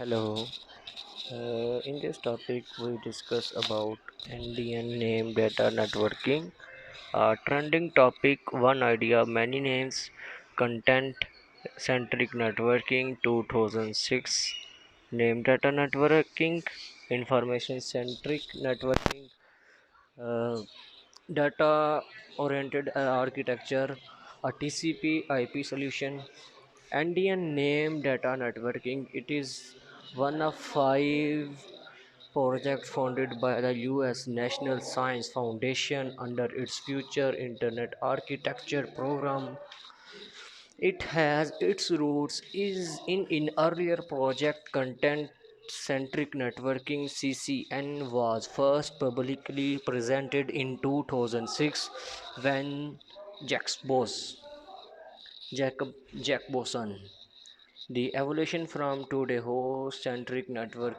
Hello. In this topic, we discuss about Indian name data networking. Trending topic: one idea, many names. Content centric networking 2006. Name data networking. Information centric networking. Uh, Data oriented architecture. A TCP/IP solution. Indian name data networking. It is one of five projects funded by the US National Science Foundation under its Future Internet Architecture program. It has its roots is in earlier project content centric networking. CCN was first publicly presented in 2006 when Jacques Bos Jacob Jack Boson. The evolution from today host centric network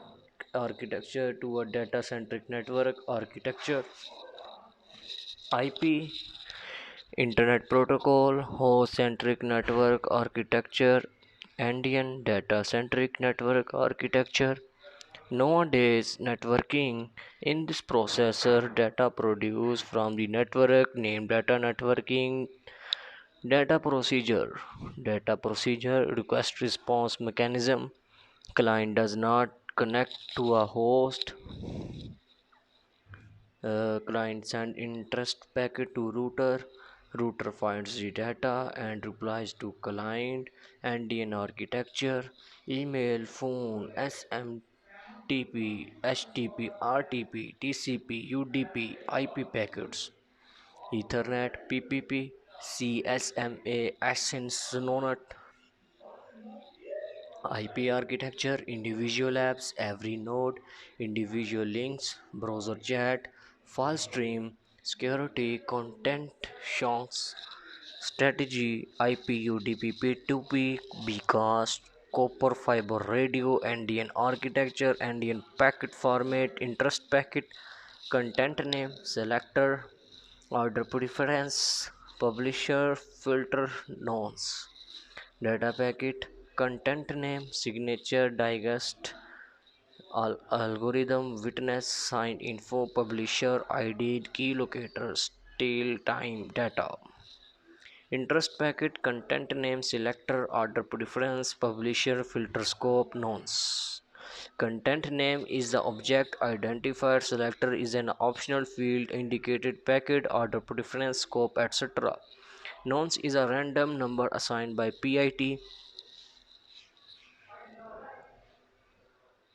architecture to a data centric network architecture. IP Internet Protocol host centric network architecture. Indian data centric network architecture. Nowadays, networking in this processor data produced from the network named data networking. Data procedure request response mechanism. Client does not connect to a host. Client send interest packet to router. Router finds the data and replies to client. Indian architecture. Email, phone, SMTP, HTTP, RTP, TCP, UDP, IP packets. Ethernet, PPP, CSMA, asynchronous IP architecture, individual apps, every node, individual links, browser chat, file stream, security, content chunks, strategy, IP, UDP, P2P, Bcast, copper fiber radio, Indian architecture, Indian packet format, interest packet, content name, selector, order preference, publisher, filter, nonce. Data packet, content name, signature, digest, algorithm, witness, signed info, publisher, ID, key locators, tail time, data. Interest packet, content name, selector, order preference, publisher, filter scope, nonce. Content name is the object identifier, selector is an optional field, indicated packet, order preference, scope, etc. Nonce is a random number assigned by PIT.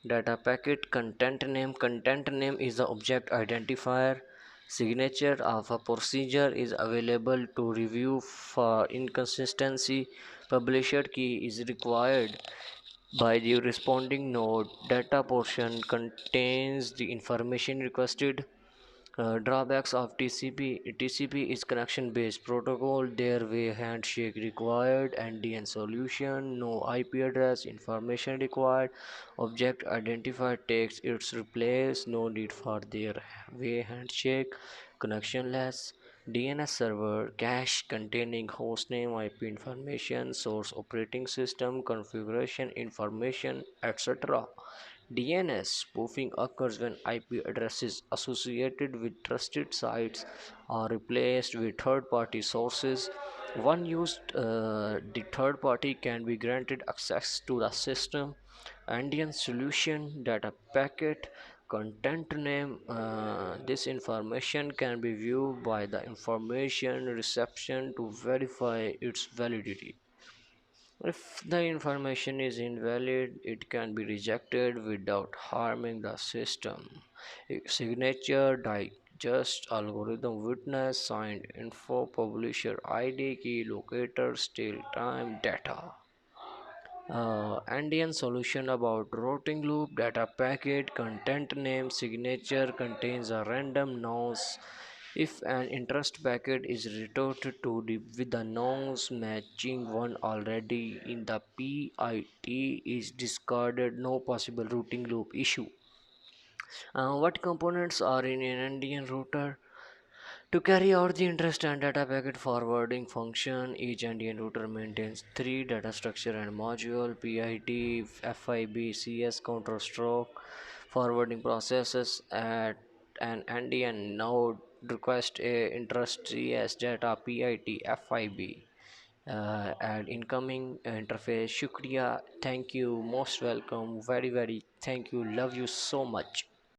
Data packet, content name is the object identifier. Signature of a procedure is available to review for inconsistency. Publisher key is required by the responding node. Data portion contains the information requested. Drawbacks of TCP. TCP is connection based protocol. There way handshake required. NDN solution. No IP address information required. Object identifier takes its replace. No need for their way handshake. Connectionless. DNS server cache containing hostname, IP information, source operating system, configuration information, etc. DNS spoofing occurs when IP addresses associated with trusted sites are replaced with third party sources. One used the third party can be granted access to the system. Indian solution data packet content name. This information can be viewed by the information reception to verify its validity. If the information is invalid, it can be rejected without harming the system. Signature, digest, algorithm, witness, signed info, publisher ID, key locator, stale time, data. Andean solution about routing loop data packet content name signature contains a random nonce. If an interest packet is retorted to the with a nonce matching one already in the PIT is discarded, no possible routing loop issue. What components are in an Andean router? To carry out the interest and data packet forwarding function, each endian router maintains three data structure and module PID, FIB, CS counter stroke forwarding processes at an endian node request a interest CS data PID, FIB and incoming interface. Shukriya, thank you, most welcome, very thank you, love you so much.